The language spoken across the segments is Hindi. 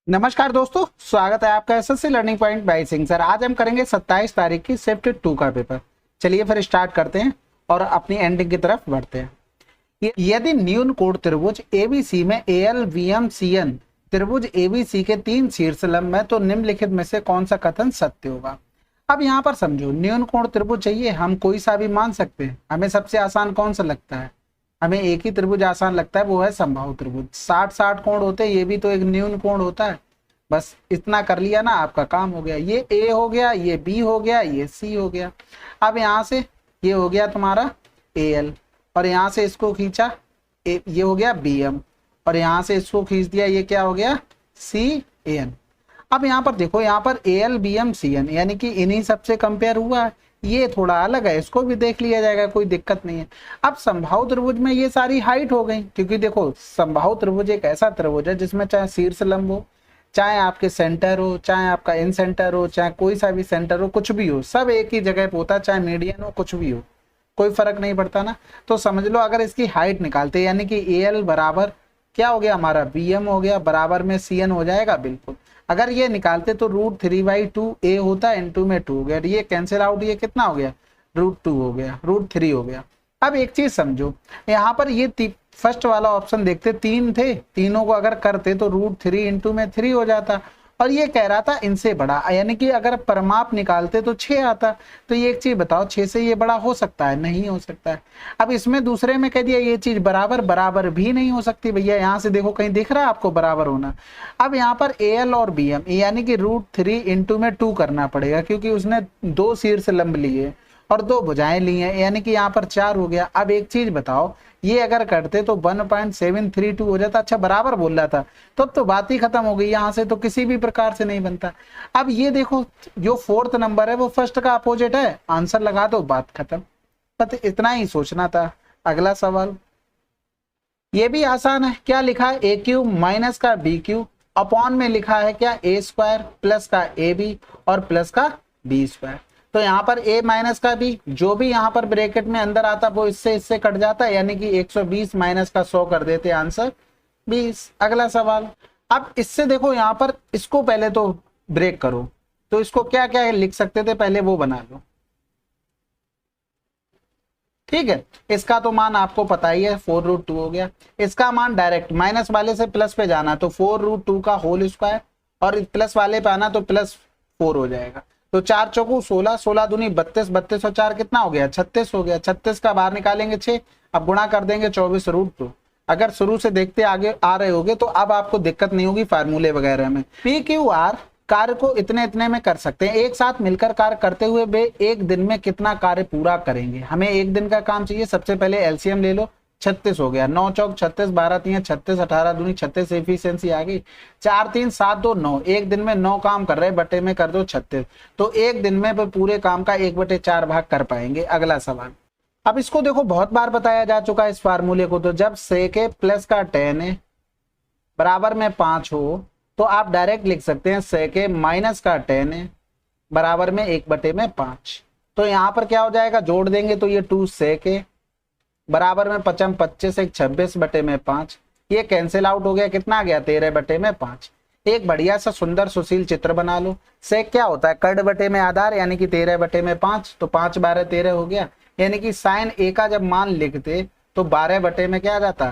नमस्कार दोस्तों, स्वागत है आपका SSC learning point by Singh sir. आज हम करेंगे 27 तारीख की शिफ्ट 2 का पेपर। चलिए फिर स्टार्ट करते हैं और अपनी एंडिंग की तरफ बढ़ते हैं। यदि न्यून कोण त्रिभुज एबीसी में एएल वीएम सीएन त्रिभुज एबीसी के 3 शीर्ष लंब है तो निम्नलिखित में से कौन सा कथन सत्य होगा। अब यहाँ पर समझो, न्यून कोण त्रिभुज चाहिए, हम कोई सा भी मान सकते हैं। हमें सबसे आसान कौन सा लगता है? हमें एक ही त्रिभुज आसान लगता है, वो है समबाहु त्रिभुज। 60-60 कोण होते हैं, ये भी तो एक न्यून कोण होता है। बस इतना कर लिया ना, आपका काम हो गया। ये ए हो गया, ये बी हो गया, ये सी हो गया। अब यहाँ से ये हो गया तुम्हारा ए एल, और यहाँ से इसको खींचा ये हो गया बी एम, और यहाँ से इसको खींच दिया, ये क्या हो गया सी ए एन। अब यहाँ पर देखो, यहाँ पर A L B M C N यानी कि इन्हीं सबसे कंपेयर हुआ है। ये थोड़ा अलग है, इसको भी देख लिया जाएगा, कोई दिक्कत नहीं है। अब समबाहु त्रिभुज में ये सारी हाइट हो गई, क्योंकि देखो समबाहु त्रिभुज एक ऐसा त्रिभुज है जिसमें चाहे शीर्ष लंब हो, चाहे आपके सेंटर हो, चाहे आपका इन सेंटर हो, चाहे कोई सा भी सेंटर हो, कुछ भी हो, सब एक ही जगह पे होता है। चाहे मीडियन हो, कुछ भी हो, कोई फर्क नहीं पड़ता ना। तो समझ लो, अगर इसकी हाइट निकालते यानी कि ए एल बराबर क्या हो गया हमारा बी एम हो गया, बराबर में सी एन हो जाएगा। बिल्कुल, अगर ये निकालते तो √3/2 ए होता, इनटू में 2 हो गया, ये कैंसिल आउट, ये कितना हो गया √2 हो गया, √3 हो गया। अब एक चीज समझो, यहाँ पर ये फर्स्ट वाला ऑप्शन देखते 3 थे, तीनों को अगर करते तो √3 इनटू में 3 हो जाता, और ये कह रहा था इनसे बड़ा, यानी कि अगर परमाप निकालते तो 6 आता। तो ये एक चीज बताओ, 6 से ये बड़ा हो सकता है? नहीं हो सकता है। अब इसमें दूसरे में कह दिया ये चीज बराबर, बराबर भी नहीं हो सकती भैया। यहाँ से देखो, कहीं दिख रहा है आपको बराबर होना? अब यहाँ पर ए एल और बी एम यानी कि √3 इनटू में 2 करना पड़ेगा, क्योंकि उसने 2 शीर्ष लंब लिए और 2 भुजाएं ली हैं, यानी कि यहाँ पर 4 हो गया। अब एक चीज बताओ, ये अगर करते तो 1.732 हो जाता। अच्छा, बराबर बोल रहा था तो बात ही खत्म हो गई। यहाँ से तो किसी भी प्रकार से नहीं बनता। अब ये देखो, जो 4th नंबर है वो फर्स्ट का अपोजिट है, आंसर लगा दो, बात खत्म। बस इतना ही सोचना था। अगला सवाल ये भी आसान है। क्या लिखा है? ए क्यू माइनस का बी क्यू अपॉन में लिखा है क्या ए स्क्वायर प्लस का ए बी और प्लस का बी स्क्वायर। तो यहाँ पर a माइनस का b, जो भी यहाँ पर ब्रैकेट में अंदर आता वो इससे कट जाता है, यानी कि 120 माइनस का 100 कर देते, आंसर 20। अगला सवाल, अब इससे देखो, यहाँ पर इसको पहले तो ब्रेक करो, तो इसको क्या क्या लिख सकते थे पहले वो बना लो। ठीक है, इसका तो मान आपको पता ही है, 4√2 हो गया। इसका मान डायरेक्ट माइनस वाले से प्लस पे जाना, तो 4√2 का होल स्क्वायर, और प्लस वाले पे आना तो +4 हो जाएगा। तो 4 चौको 16, 16 दूनी 32, 32 और 4 कितना हो गया 36 हो गया। 36 का बाहर निकालेंगे 6, अब गुणा कर देंगे 24√2। अगर शुरू से देखते आगे आ रहे होगे तो अब आपको दिक्कत नहीं होगी फार्मूले वगैरह में। पी क्यू आर कार्य को इतने इतने में कर सकते हैं। एक साथ मिलकर कार्य करते हुए वे एक दिन में कितना कार्य पूरा करेंगे। हमें एक दिन का काम चाहिए। सबसे पहले एलसीएम ले लो, 36 हो गया, 9 चौक 36, 12 3 36, 18 दूनी 36, एफिशिएंसी आ गई। 4 3 7 2 9, एक दिन में 9 काम कर रहे, बटे में कर दो 36, तो एक दिन में पूरे काम का 1/4 भाग कर पाएंगे। अगला सवाल, अब इसको देखो, बहुत बार बताया जा चुका है इस फार्मूले को। तो जब सेक प्लस का tan बराबर में 5 हो तो आप डायरेक्ट लिख सकते हैं सेक माइनस का tan बराबर में 1/5। तो यहाँ पर क्या हो जाएगा, जोड़ देंगे तो ये 2 सेक बराबर में 5 25, 26/5। ये कैंसिल आउट हो गया, कितना आ गया 13/5। एक बढ़िया सा सुंदर सुशील चित्र बना लो। सेक क्या होता है, कर्ण बटे में आधार, यानी कि 13/5, तो 5 12 13 हो गया। यानी कि साइन ए का जब मान लिखते तो 12 बटे में क्या आ जाता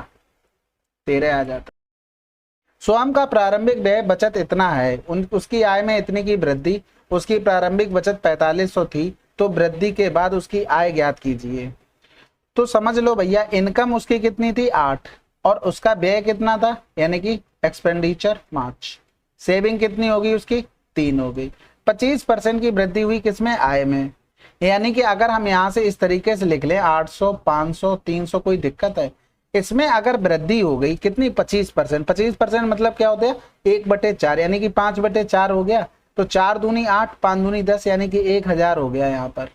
13 आ जाता। स्वयं का प्रारंभिक व्यय बचत इतना है, उसकी आय में इतनी की वृद्धि, उसकी प्रारंभिक बचत 4500 थी, तो वृद्धि के बाद उसकी आय ज्ञात कीजिए। तो समझ लो भैया, इनकम उसकी कितनी थी 8, और उसका व्यय कितना था, यानी कि एक्सपेंडिचर 5। सेविंग कितनी होगी उसकी 3 हो गई। 25% की वृद्धि हुई किसमें, आय में। यानी कि अगर हम यहाँ से इस तरीके से लिख लें 800 500 300, कोई दिक्कत है? इसमें अगर वृद्धि हो गई कितनी 25%। 25% मतलब क्या होता है 1/4, यानी कि 5/4 हो गया। तो 4 दूनी 8, 5 दूनी 10, यानी कि 1000 हो गया। यहाँ पर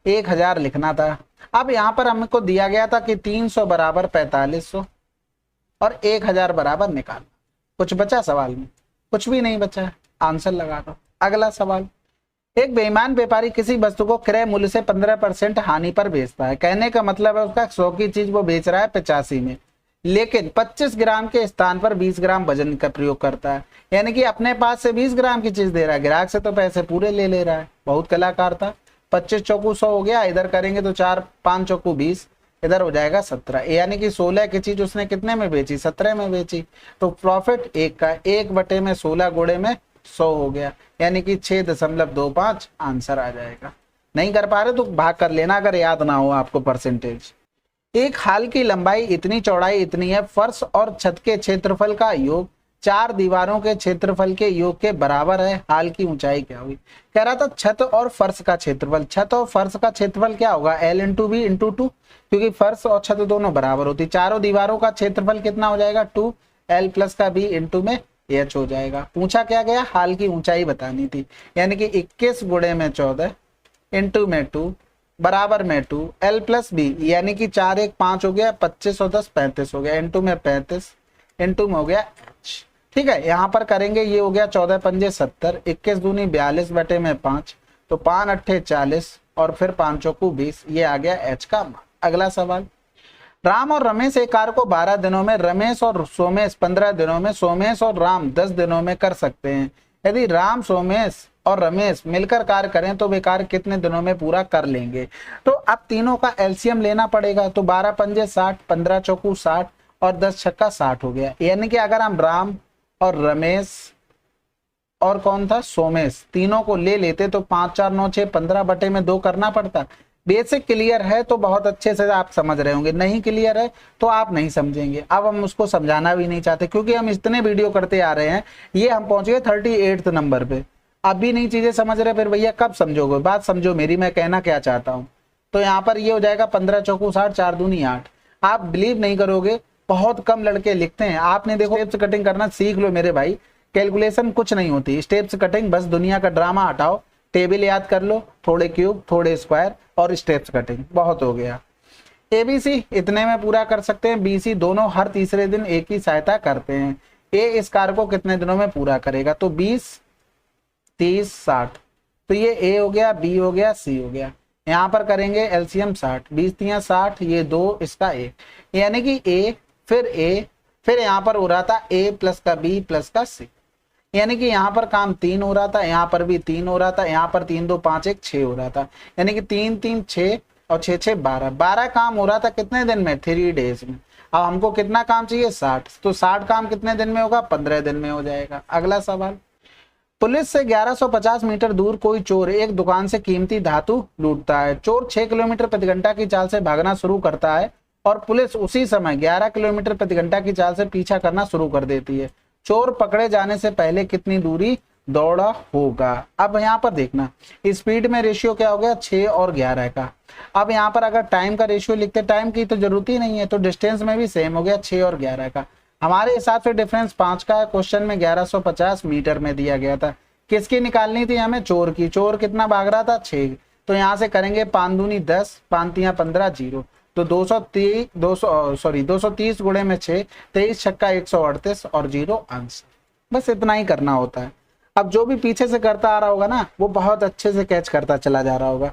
1000 लिखना था। अब यहाँ पर हमको दिया गया था कि 300 बराबर 4500 और 1000 बराबर निकालना। कुछ बचा सवाल में? कुछ भी नहीं बचा है, आंसर लगा दो। अगला सवाल, एक बेईमान व्यापारी किसी वस्तु को क्रय मूल्य से 15% हानि पर बेचता है। कहने का मतलब है उसका 100 की चीज वो बेच रहा है 85 में, लेकिन 25 ग्राम के स्थान पर 20 ग्राम वजन का प्रयोग करता है। यानी कि अपने पास से 20 ग्राम की चीज दे रहा है, ग्राहक से तो पैसे पूरे ले रहा है। बहुत कलाकार था। 25 चौकू 100 हो गया, इधर करेंगे तो 4 5 चौकू 20, इधर हो जाएगा 17। यानी कि 16 की चीज उसने कितने में बेची? 17 में बेची। तो प्रॉफिट 1 का 1/16 गुणे में 100 हो गया, यानी कि 6.25 आंसर आ जाएगा। नहीं कर पा रहे तो भाग कर लेना अगर याद ना हो आपको परसेंटेज। एक हाल की लंबाई इतनी, चौड़ाई इतनी है, फर्श और छत के क्षेत्रफल का योग 4 दीवारों के क्षेत्रफल के योग के बराबर है। हाल की ऊंचाई क्या हुई? कह रहा था छत और फर्श का क्षेत्रफल। छत और फर्श का क्षेत्रफल क्या होगा? L × B × 2, क्योंकि फर्श और छत दोनों बराबर होती। चारों दीवारों का क्षेत्रफल कितना हो जाएगा? 2L + का B × में H हो जाएगा। पूछा क्या गया? हाल की ऊंचाई बतानी थी, यानी कि 21 गुणे में 14 × में 2 बराबर में 2 L + B, यानी कि 4 1 5 हो गया, 25 और 10 35 हो गया, × में 35 × में हो गया H। ठीक है, यहाँ पर करेंगे, ये हो गया 14 पंजे 70, 21 दूनी 42 बटे में 5, तो 5 अट्ठे 40 और फिर 5 चौकू 20, ये आ गया H का मान। अगला सवाल, राम और रमेश एक कार्य को 12 दिनों में, रमेश और सोमेश 15 दिनों में, सोमेश और राम 10 दिनों में कर सकते हैं। यदि राम, सोमेश और रमेश मिलकर कार्य करें तो वे कार्य कितने दिनों में पूरा कर लेंगे? तो अब तीनों का एलसीएम लेना पड़ेगा। तो 12 पंजे 60, 15 चौकू 60 और 10 छक्का 60 हो गया। यानी कि अगर हम राम और रमेश और कौन था? सोमेश, तीनों को ले लेते तो 5 4 9 6 15 बटे में 2 करना पड़ता। बेसिक क्लियर है तो बहुत अच्छे से आप समझ रहे होंगे, नहीं क्लियर है तो आप नहीं समझेंगे। अब हम उसको समझाना भी नहीं चाहते, क्योंकि हम इतने वीडियो करते आ रहे हैं, ये हम पहुंच गए 38 नंबर पे। अब भी नहीं चीजें समझ रहे, फिर भैया कब समझोगे? बात समझो मेरी, मैं कहना क्या चाहता हूँ। तो यहाँ पर ये हो जाएगा 15 चौकू 60, 4 दूनी 8। आप बिलीव नहीं करोगे, बहुत कम लड़के लिखते हैं। आपने देखो स्टेप्स कटिंग करना सीख लो मेरे भाई, कैलकुलेशन कुछ नहीं होती, स्टेप्स कटिंग बस। दुनिया का ड्रामा हटाओ, टेबल याद कर लो, थोड़े क्यूब, थोड़े स्क्वायर और स्टेप्स कटिंग, बहुत हो गया। ABC इतने में पूरा कर सकते हैं। BC दोनों हर तीसरे दिन एक ही सहायता करते हैं। A इस कार्य को कितने दिनों में पूरा करेगा? तो 20 30 60, तो ये A हो गया, B हो गया, C हो गया। यहाँ पर करेंगे एलसीएम 60, 20 3 60, ये 2, इसका 1, यानी कि A फिर यहाँ पर हो रहा था A + का B + का C, यानी कि यहाँ पर काम 3 हो रहा था, यहाँ पर भी 3 हो रहा था, यहाँ पर 3 2 5 1 6 हो रहा था, यानी कि 3 3 6 और 6 6 12, 12 काम हो रहा था कितने दिन में? 3 डेज में। अब हमको कितना काम चाहिए? 60, तो 60 काम कितने दिन में होगा? 15 दिन में हो जाएगा। अगला सवाल, पुलिस से 1150 मीटर दूर कोई चोर एक दुकान से कीमती धातु लूटता है। चोर 6 किलोमीटर प्रति घंटा की चाल से भागना शुरू करता है और पुलिस उसी समय 11 किलोमीटर प्रति घंटा की चाल से पीछा करना शुरू कर देती है। चोर पकड़े जाने से पहले कितनी दूरी दौड़ा होगा? अब यहाँ पर देखना, स्पीड में रेशियो क्या हो गया? 6 और 11 का। अब यहाँ पर अगर टाइम का रेशियो लिखते, टाइम की तो जरूरत ही नहीं है, तो डिस्टेंस में भी सेम हो गया, 6 और 11 का। हमारे हिसाब से डिफरेंस 5 का है। क्वेश्चन में 1150 मीटर में दिया गया था। किसकी निकालनी थी हमें? चोर की। चोर कितना भाग रहा था? 6। तो यहाँ से करेंगे 5 दूनी 10, 5 3 15 0, तो 230 गुणे में 6, 23 छक्का 138 और 0 आंसर। बस इतना ही करना होता है। अब जो भी पीछे से करता आ रहा होगा ना, वो बहुत अच्छे से कैच करता चला जा रहा होगा।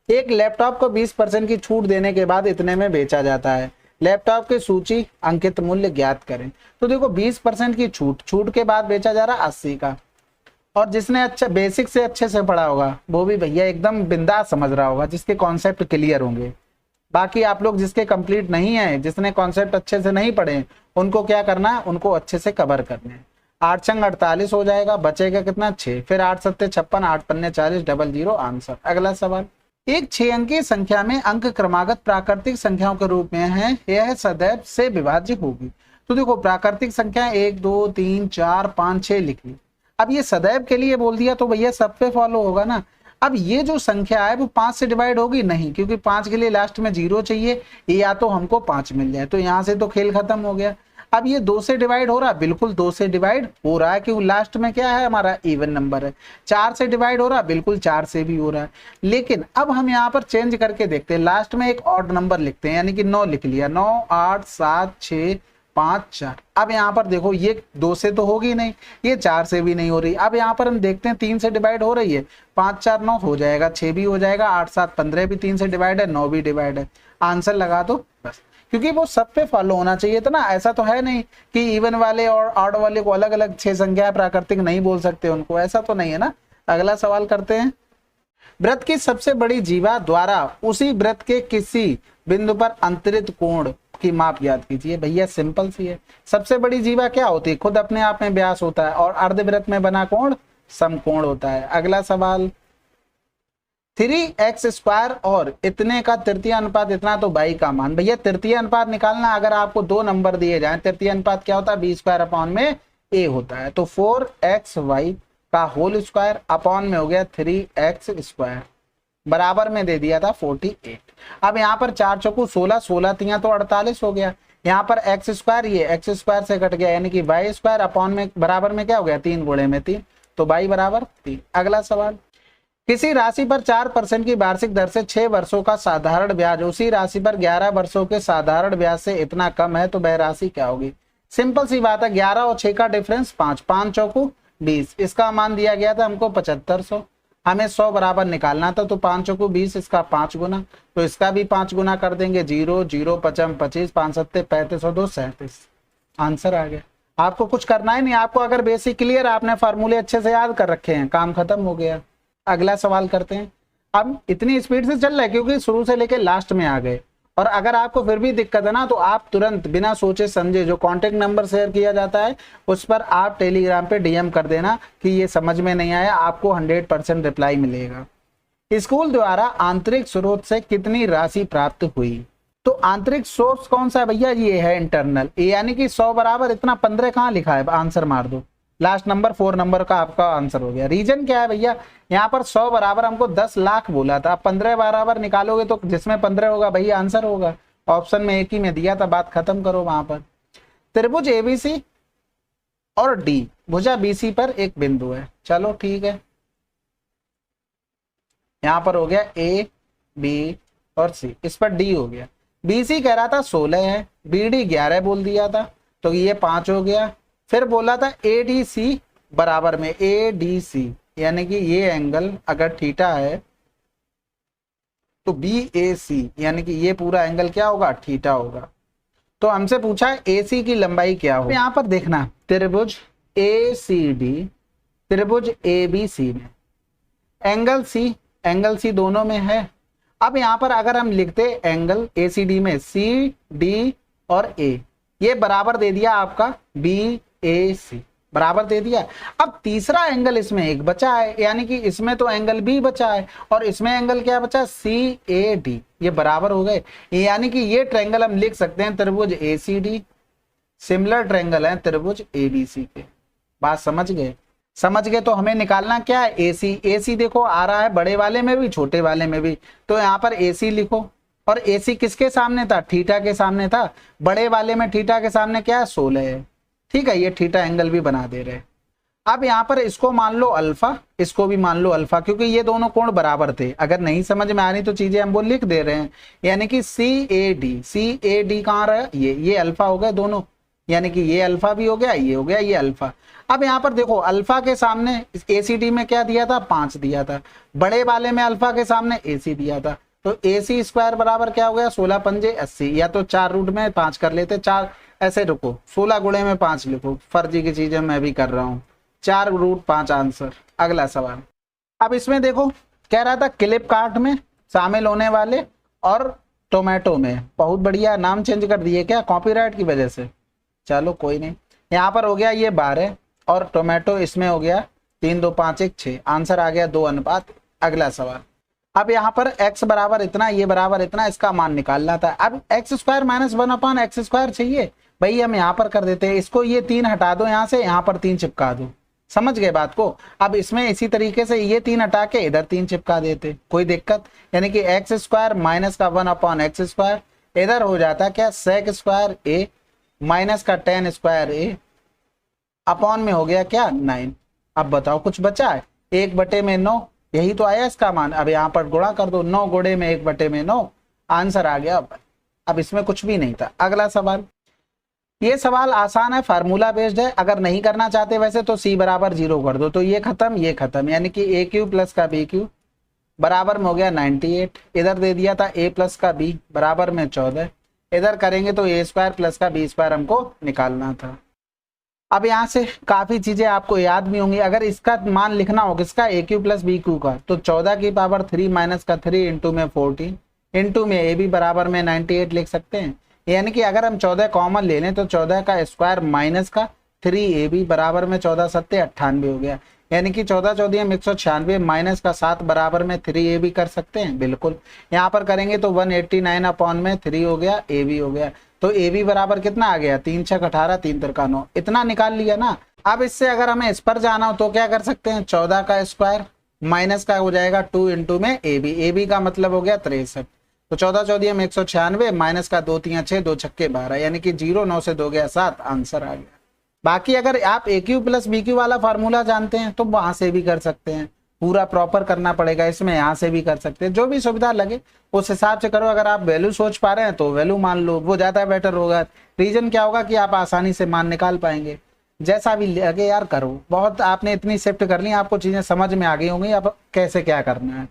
एक लैपटॉप को 20% की छूट देने के बाद इतने में बेचा जाता है। लैपटॉप की सूची अंकित मूल्य ज्ञात करें। तो देखो 20% की छूट के बाद बेचा जा रहा 80 का। और जिसने अच्छा बेसिक से अच्छे से पढ़ा होगा वो भी भैया एकदम बिंदास समझ रहा होगा, जिसके कॉन्सेप्ट क्लियर होंगे। बाकी आप लोग जिसके कंप्लीट नहीं है, जिसने कॉन्सेप्ट अच्छे से नहीं पढ़े, उनको क्या करना है? उनको अच्छे से कवर करने हैं। 8 छंग 48 हो जाएगा, बचेगा कितना? 6, फिर 8 7 56, 8 पन्ने 40, 00 आंसर। अगला सवाल, एक 6 अंकीय संख्या में अंक क्रमागत प्राकृतिक संख्याओं के रूप में है, यह सदैव से विभाज्य होगी। तो देखो प्राकृतिक संख्या 1 2 3 4 5 6 लिख ली। अब ये सदैव के लिए बोल दिया तो भैया सब पे फॉलो होगा ना। अब ये जो संख्या है वो 5 से डिवाइड होगी नहीं, क्योंकि 5 के लिए लास्ट में 0 चाहिए, या तो हमको 5 मिल जाए, तो यहाँ से तो खेल खत्म हो गया। अब ये 2 से डिवाइड हो रहा है, बिल्कुल 2 से डिवाइड हो रहा है, क्योंकि लास्ट में क्या है हमारा? इवन नंबर है। 4 से डिवाइड हो रहा है, बिल्कुल 4 से भी हो रहा है। लेकिन अब हम यहाँ पर चेंज करके देखते हैं, लास्ट में एक ऑड नंबर लिखते हैं, यानी कि 9 लिख लिया। 9 8 7 6 5 4। अब यहाँ पर देखो ये 2 से तो होगी नहीं, ये 4 से भी नहीं हो रही। अब यहाँ पर हम देखते हैं 3 से डिवाइड हो रही है, 5 4 9 हो जाएगा, 6 भी हो जाएगा, 8 7 15 भी 3 से डिवाइड है, 9 भी डिवाइड है। आंसर लगा दो बस, क्योंकि वो सब पे फॉलो होना चाहिए था ना। ऐसा तो है नहीं कि इवन वाले और ऑड वाले को अलग अलग 6 संख्या प्राकृतिक नहीं बोल सकते उनको, ऐसा तो नहीं है ना। अगला सवाल करते हैं। वृत्त की सबसे बड़ी जीवा द्वारा उसी वृत्त के किसी बिंदु पर अंतरित कोण की माप याद कीजिए। भैया सिंपल सी है, सबसे बड़ी जीवा क्या होती है, खुद अपने आप में व्यास होता है, और अर्धवृत्त में बना कोण समकोण होता है। अगला सवाल, 3x² और इतने का तृतीय अनुपात इतना तो y का मान। भैया तृतीय अनुपात निकालना, अगर आपको 2 नंबर दिए जाएं, तृतीय अनुपात क्या होता है, b² होता है। तो 4xy का होल स्क्वायर अपॉन में हो गया 3x² बराबर में दे दिया था 48। अब यहाँ पर 4 चौकू 16, 16 तिया तो 48 हो गया। यहाँ पर x², ये x² से कट गया, यानी कि y² अपॉन में बराबर में क्या हो गया, 3 गुणे में 3, तो y बराबर 3। अगला सवाल, किसी राशि पर 4% की वार्षिक दर से 6 वर्षों का साधारण ब्याज उसी राशि पर 11 वर्षों के साधारण ब्याज से इतना कम है, तो वह राशि क्या होगी। सिंपल सी बात है, 11 और 6 का डिफरेंस 5, 5 चौकू 20, इसका मान दिया गया था हमको 7500, हमें 100 बराबर निकालना था, तो 5 चौकू 20, इसका 5 गुना, तो इसका भी 5 गुना कर देंगे। 0 0 5 25, 5 7 35 और 2 37, आंसर आ गया। आपको कुछ करना ही नहीं, आपको अगर बेसिक क्लियर, आपने फार्मूले अच्छे से याद कर रखे हैं, काम खत्म हो गया। अगला सवाल करते हैं। अब इतनी स्पीड से चल रहा है क्योंकि शुरू से लेके लास्ट में आ गए, और अगर आपको फिर भी दिक्कत है ना, तो आप तुरंत बिना सोचे समझे जो कांटेक्ट नंबर शेयर किया जाता है उस पर आप टेलीग्राम पे डीएम कर देना कि ये समझ में नहीं आया, आपको 100% रिप्लाई मिलेगा। स्कूल द्वारा आंतरिक स्रोत से कितनी राशि प्राप्त हुई। तो आंतरिक सोर्स कौन सा है भैया, ये है इंटरनल, यानी कि 100 बराबर इतना 15 कहाँ लिखा है, आंसर मार दो, लास्ट नंबर 4 नंबर का आपका आंसर हो गया। रीजन क्या है भैया, यहाँ पर 100 बराबर हमको 10 लाख बोला था, 15 बराबर निकालोगे तो जिसमें 15 होगा भैया आंसर होगा। ऑप्शन में एक ही में दिया था, बात खत्म करो। वहां पर त्रिभुज ABC और D भुजा BC पर एक बिंदु है, चलो ठीक है, यहाँ पर हो गया A B और C, इस पर D हो गया। BC कह रहा था 16 है, BD 11 बोल दिया था, तो ये 5 हो गया। फिर बोला था ADC बराबर में ADC, यानी कि ये एंगल अगर थीटा है तो BAC, यानी कि ये पूरा एंगल क्या होगा, थीटा होगा। तो हमसे पूछा है AC की लंबाई क्या हो। यहाँ पर देखना, त्रिभुज ACD त्रिभुज ABC में एंगल C दोनों में है। अब यहाँ पर अगर हम लिखते एंगल ACD में CD और A, ये बराबर दे दिया आपका BAC, बराबर दे दिया। अब तीसरा एंगल इसमें एक बचा है, यानी कि इसमें तो एंगल B बचा है और इसमें एंगल क्या बचा, CAD, ये बराबर हो गए। यानी कि ये ट्रायंगल हम लिख सकते हैं त्रिभुज ACD, सिमिलर ट्रायंगल है त्रिभुज ABC के। बात समझ गए, समझ गए। तो हमें निकालना क्या है, AC देखो आ रहा है बड़े वाले में भी छोटे वाले में भी, तो यहाँ पर AC लिखो, और AC किसके सामने था, थीटा के सामने था। बड़े वाले में थीटा के सामने क्या है, 16 है, ठीक है, ये थीटा एंगल भी बना दे रहे। अब यहाँ पर इसको मान लो अल्फा, इसको भी मान लो अल्फा, क्योंकि ये दोनों कोण बराबर थे। अगर नहीं समझ में आ रही तो चीजें हम वो लिख दे रहे हैं, यानी कि CAD कहाँ रहा, ये अल्फा हो गए दोनों, यानी कि ये अल्फा भी हो गया, ये हो गया, ये अल्फा। अब यहाँ पर देखो अल्फा के सामने ACD में क्या दिया था, 5 दिया था, बड़े वाले में अल्फा के सामने AC दिया था, तो AC² बराबर क्या हो गया, 16 पंजे 80, या तो 4 रूट में 5 कर लेते, 4 ऐसे रुको, 16 गुणे में 5 लिखो, फर्जी की चीजें मैं भी कर रहा हूँ, 4 रूट 5 आंसर। अगला सवाल, अब इसमें देखो कह रहा था क्लिप कार्ट में शामिल होने वाले और टोमेटो में, बहुत बढ़िया नाम चेंज कर दिए क्या, कॉपीराइट की वजह से, चलो कोई नहीं। यहाँ पर हो गया ये 12 और टोमेटो इसमें हो गया 3 2 5 1 6, आंसर आ गया 2 अनुपात। अगला सवाल, अब यहाँ पर x बराबर इतना, ये बराबर इतना, इसका मान निकालना था। अब x² - 1/x² चाहिए, भाई हम यहाँ पर कर देते हैं इसको, ये 3 हटा दो यहाँ से, यहाँ पर 3 चिपका दो, समझ गए बात को। अब इसमें इसी तरीके से ये 3 हटा के इधर 3 चिपका देते, कोई दिक्कत, यानी कि x² माइनस का 1/x², इधर हो जाता क्या, sec² a माइनस का tan² a अपॉन में हो गया क्या, 9। अब बताओ कुछ बचा है, 1/9, यही तो आया इसका मान। अब यहाँ पर गुणा कर दो, 9 गुणे में 1/9, आंसर आ गया। अब इसमें कुछ भी नहीं था। अगला सवाल, ये सवाल आसान है, फार्मूला बेस्ड है, अगर नहीं करना चाहते वैसे तो C बराबर 0 कर दो, तो ये खत्म, यानी कि AQ प्लस का BQ बराबर में हो गया 98, इधर दे दिया था A प्लस का B बराबर में 14, इधर करेंगे तो ए स्क्वायर प्लस का बी स्क्वायर हमको निकालना था। अब यहाँ से काफी चीजें आपको याद भी होंगी। अगर इसका मान लिखना हो किसका, ए क्यू प्लस बी क्यू का, तो 14 की पावर 3 माइनस का 3 इंटू में 14 इंटू में ए बी बराबर में 98 लिख सकते हैं। यानी कि अगर हम 14 कॉमन ले लें तो 14 का स्क्वायर माइनस का 3 ए बी बराबर में 14 सत्ते 98 हो गया। यानी कि 14 14 196 माइनस का 7 बराबर में 3 ए बी कर सकते हैं, बिल्कुल। यहाँ पर करेंगे तो 189 अपॉन में 3 हो गया, ए बी हो गया। तो ए बी बराबर कितना आ गया, 3 6 18 3 3 9, इतना निकाल लिया ना। अब इससे अगर हमें इस पर जाना हो तो क्या कर सकते हैं, 14 का स्क्वायर माइनस का हो जाएगा 2 इंटू में ए बी का मतलब हो गया 63। तो 14 14 196 माइनस का 2 3 6 2 छक्के 12, यानी कि 0 9 से 2 गया 7, आंसर आ गया। बाकी अगर आप ए क्यू प्लस बी क्यू वाला फार्मूला जानते हैं तो वहां से भी कर सकते हैं, पूरा प्रॉपर करना पड़ेगा इसमें, यहाँ से भी कर सकते हैं, जो भी सुविधा लगे उस हिसाब से करो। अगर आप वैल्यू सोच पा रहे हैं तो वैल्यू मान लो, वो ज्यादा बेटर होगा। रीजन क्या होगा कि आप आसानी से मान निकाल पाएंगे। जैसा भी लगे यार करो, बहुत आपने इतनी शिफ्ट कर ली, आपको चीजें समझ में आ गई होंगी अब कैसे क्या करना है।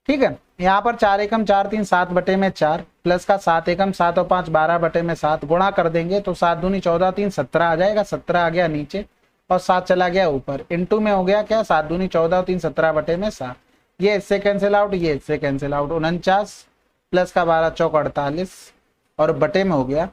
ठीक है, यहाँ पर 4 एकम 4 3 7 बटे में 4 प्लस का 7 एकम 7 और 5 12 बटे में 7 गुणा कर देंगे तो 7 दूनी 14 3 17 आ जाएगा, 17 आ गया नीचे और 7 चला गया ऊपर, इंटू में हो गया क्या 7 दूनी 14 3 17 बटे में 7, ये इससे कैंसिल आउट, ये इससे कैंसिल आउट, 49 प्लस का 12 चौक 48 और बटे में हो गया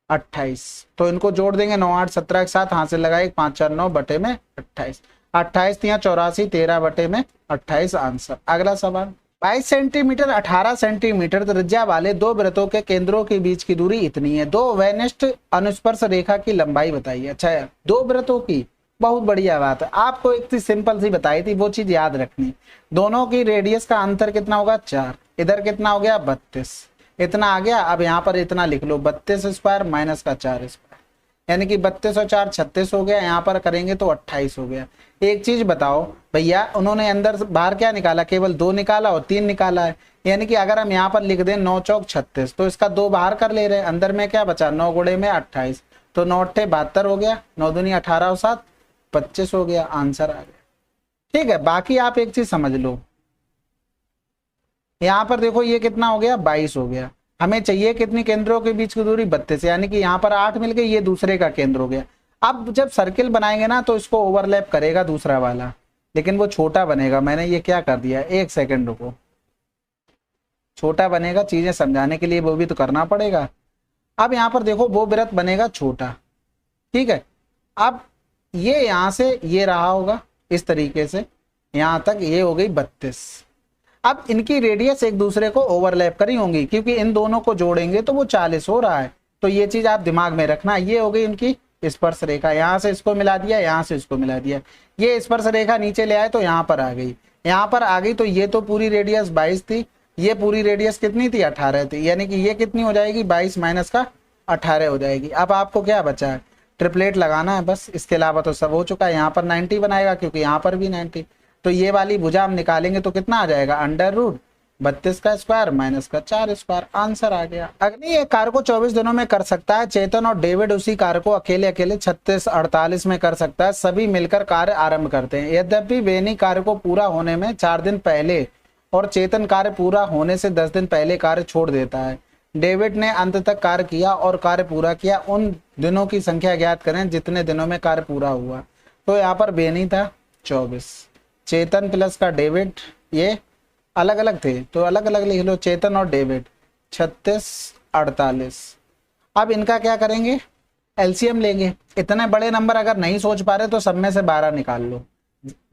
28। तो इनको जोड़ देंगे 9 8 17 के साथ, हाथ से लगाए 5 4 9 बटे में 28, 28 3 84 13 बटे में 28 आंसर। अगला सवाल, 22 सेंटीमीटर 18 सेंटीमीटर त्रिज्या वाले दो वृत्तों के केंद्रों के बीच की दूरी इतनी है, दो वेनिस्ट अनुस्पर्श रेखा की लंबाई बताइए। अच्छा यार, दो वृत्तों की, बहुत बढ़िया बात है। आपको एक चीज सिंपल सी बताई थी, वो चीज याद रखनी, दोनों की रेडियस का अंतर कितना होगा 4, इधर कितना हो गया 32, इतना आ गया। अब यहाँ पर इतना लिख लो 32 स्क्वायर माइनस का 4 स्क्वायर, यानी कि 32 और 4 36 हो गया, यहाँ पर करेंगे तो 28 हो गया। एक चीज बताओ भैया, उन्होंने अंदर बाहर क्या निकाला, केवल 2 निकाला और 3 निकाला है, यानी कि अगर हम यहाँ पर लिख दें 9 चौक 36 तो इसका 2 बाहर कर ले रहे हैं, अंदर में क्या बचा 9 गुणे में 28, तो 9 8 72 हो गया, 9 दूनी 18 और 7 25 हो गया, आंसर आ गया। ठीक है, बाकी आप एक चीज समझ लो, यहाँ पर देखो ये कितना हो गया 22 हो गया, हमें चाहिए कितनी केंद्रों के बीच की दूरी 32, यानी कि यहाँ पर 8 मिल गई, ये दूसरे का केंद्र हो गया। अब जब सर्किल बनाएंगे ना तो इसको ओवरलैप करेगा दूसरा वाला, लेकिन वो छोटा बनेगा। मैंने ये क्या कर दिया, एक सेकंड रुको, छोटा बनेगा, चीजें समझाने के लिए वो भी तो करना पड़ेगा। अब यहाँ पर देखो वो वृत्त बनेगा छोटा, ठीक है। अब ये यहाँ से ये रहा होगा इस तरीके से, यहाँ तक ये हो गई 32। अब इनकी रेडियस एक दूसरे को ओवरलैप करी होंगी, क्योंकि इन दोनों को जोड़ेंगे तो वो 40 हो रहा है, तो ये चीज आप दिमाग में रखना। ये हो गई इनकी स्पर्श रेखा, यहाँ से इसको मिला दिया, यहाँ से इसको मिला दिया, ये स्पर्श रेखा नीचे ले आए तो यहाँ पर आ गई, यहाँ पर आ गई, तो ये तो पूरी रेडियस 22 थी, ये पूरी रेडियस कितनी थी 18 थी, यानी कि ये कितनी हो जाएगी 22 माइनस का 18 हो जाएगी। अब आपको क्या बचा है, ट्रिपलेट लगाना है बस, इसके अलावा तो सब हो चुका है। यहाँ पर 90 बनाएगा क्योंकि यहाँ पर भी 90, तो ये वाली भुजा हम निकालेंगे तो कितना आ जाएगा √32 का स्क्वायर माइनस का 4 स्क्वायर, आंसर आ गया। अग्नि एक कार्य को 24 दिनों में कर सकता है, चेतन और डेविड उसी कार्य को अकेले अकेले 36 48 में कर सकता है, सभी मिलकर कार्य आरंभ करते हैं। यद्यपि बेनी कार्य को पूरा होने में 4 दिन पहले और चेतन कार्य पूरा होने से 10 दिन पहले कार्य छोड़ देता है। डेविड ने अंत तक कार्य किया और कार्य पूरा किया, उन दिनों की संख्या ज्ञात करें जितने दिनों में कार्य पूरा हुआ। तो यहाँ पर बेनी था 24, चेतन प्लस का डेविड, ये अलग अलग थे तो अलग अलग लिख लो, चेतन और डेविड 36 48। अब इनका क्या करेंगे, एलसीएम लेंगे। इतने बड़े नंबर अगर नहीं सोच पा रहे तो सब में से 12 निकाल लो,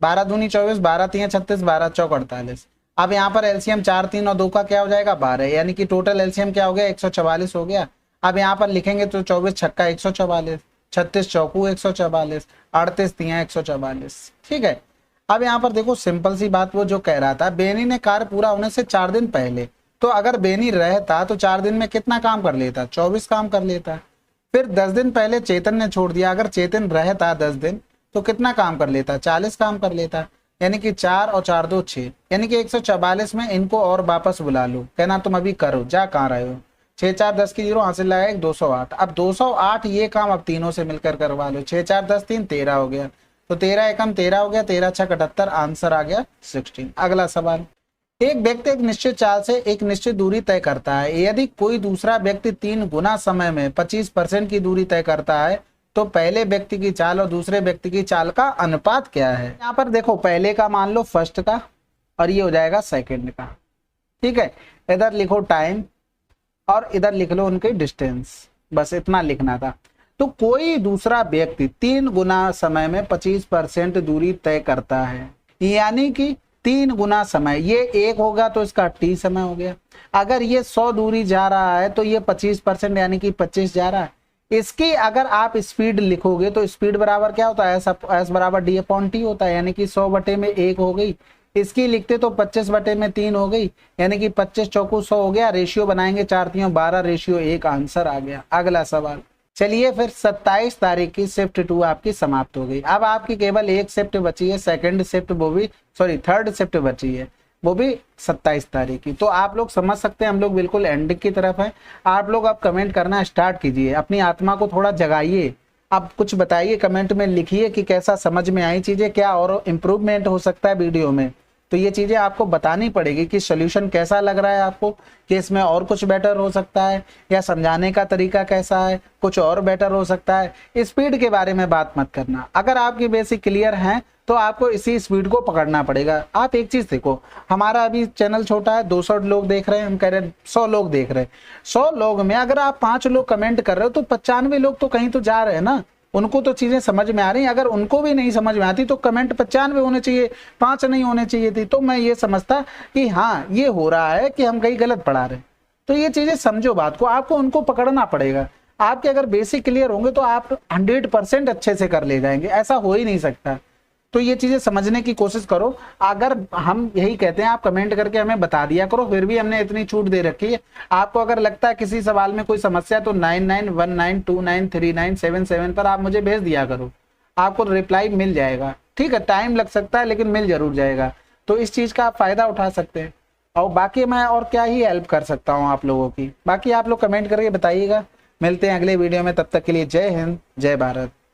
12 दूनी 24, 12 3 36, 12 चौक 48। अब यहाँ पर एलसीएम 4 3 और 2 का क्या हो जाएगा 12, यानी कि टोटल एलसीएम क्या हो गया 144 हो गया। अब यहाँ पर लिखेंगे तो 24 छक्का 144, 36 चौकू 144, 38 3 144। ठीक है, अब यहाँ पर देखो सिंपल सी बात, वो जो कह रहा था बेनी ने कार्य पूरा होने से 4 दिन पहले, तो अगर बेनी रहता तो 4 दिन में कितना काम कर लेता, 24 काम कर लेता। फिर 10 दिन पहले चेतन ने छोड़ दिया, अगर चेतन रहता 10 दिन तो कितना काम कर लेता, 40 काम कर लेता, यानी कि 4 और 4 2 6, यानी कि 144 में इनको और वापस बुला लो, कहना तुम अभी करो, जा कहाँ रहे हो, 6 4 10 की 0 हासिल लगाए 208। अब 208 ये काम अब तीनों से मिलकर करवा लो, 6 4 10 3 13 हो गया, तो 13 एकम 13 हो गया, 13 6 78, आंसर आ गया 16। अगला सवाल, एक व्यक्ति एक निश्चित चाल से एक निश्चित दूरी तय करता है। यदि कोई दूसरा व्यक्ति 3 गुना समय में 25% की दूरी तय करता है तो पहले व्यक्ति की चाल और दूसरे व्यक्ति की चाल का अनुपात क्या है। यहाँ पर देखो, पहले का मान लो फर्स्ट का और ये हो जाएगा सेकंड का, ठीक है। इधर लिखो टाइम और इधर लिख लो उनकी डिस्टेंस, बस इतना लिखना था। तो कोई दूसरा व्यक्ति 3 गुना समय में 25% दूरी तय करता है, यानी कि 3 गुना समय, ये 1 होगा तो इसका t समय हो गया। अगर ये 100 दूरी जा रहा है तो ये 25% यानी कि 25 जा रहा है। इसकी अगर आप स्पीड लिखोगे तो स्पीड बराबर क्या होता है, एस बराबर डी अपॉन टी होता है, यानी कि 100 बटे में 1 हो गई। इसकी लिखते तो 25 बटे में 3 हो गई, यानी कि 25 चौको 100 हो गया। रेशियो बनाएंगे 4 3 12 रेशियो 1, आंसर आ गया। अगला सवाल, चलिए फिर 27 तारीख की शिफ्ट 2 आपकी समाप्त हो गई। अब आपकी केवल एक शिफ्ट बची है, सेकंड शिफ्ट वो भी थर्ड शिफ्ट बची है, वो भी 27 तारीख की। तो आप लोग समझ सकते हैं हम लोग बिल्कुल एंड की तरफ है। आप लोग अब कमेंट करना स्टार्ट कीजिए, अपनी आत्मा को थोड़ा जगाइए। अब कुछ बताइए, कमेंट में लिखिए कि कैसा समझ में आई चीजें, क्या और इम्प्रूवमेंट हो सकता है वीडियो में। तो ये चीजें आपको बतानी पड़ेगी कि सोल्यूशन कैसा लग रहा है आपको, कि इसमें और कुछ बेटर हो सकता है, या समझाने का तरीका कैसा है, कुछ और बेटर हो सकता है। स्पीड के बारे में बात मत करना। अगर आपकी बेसिक क्लियर है तो आपको इसी स्पीड को पकड़ना पड़ेगा। आप एक चीज देखो, हमारा अभी चैनल छोटा है, 200 लोग देख रहे हैं, हम कह रहे हैं 100 लोग देख रहे हैं। 100 लोग में अगर आप 5 लोग कमेंट कर रहे हो तो 95 लोग तो कहीं तो जा रहे हैं ना, उनको तो चीजें समझ में आ रही हैं। अगर उनको भी नहीं समझ में आती तो कमेंट 95 होने चाहिए, 5 नहीं होने चाहिए थी। तो मैं ये समझता कि हाँ ये हो रहा है कि हम कहीं गलत पढ़ा रहे। तो ये चीजें समझो बात को, आपको उनको पकड़ना पड़ेगा। आपके अगर बेसिक क्लियर होंगे तो आप 100% अच्छे से कर ले जाएंगे, ऐसा हो ही नहीं सकता। तो ये चीजें समझने की कोशिश करो। अगर हम यही कहते हैं आप कमेंट करके हमें बता दिया करो, फिर भी हमने इतनी छूट दे रखी है। आपको अगर लगता है किसी सवाल में कोई समस्या तो 9919293977 पर आप मुझे भेज दिया करो, आपको रिप्लाई मिल जाएगा। ठीक है, टाइम लग सकता है लेकिन मिल जरूर जाएगा। तो इस चीज का आप फायदा उठा सकते हैं। और बाकी मैं और क्या ही हेल्प कर सकता हूँ आप लोगों की, बाकी आप लोग कमेंट करके बताइएगा। मिलते हैं अगले वीडियो में, तब तक के लिए जय हिंद, जय भारत।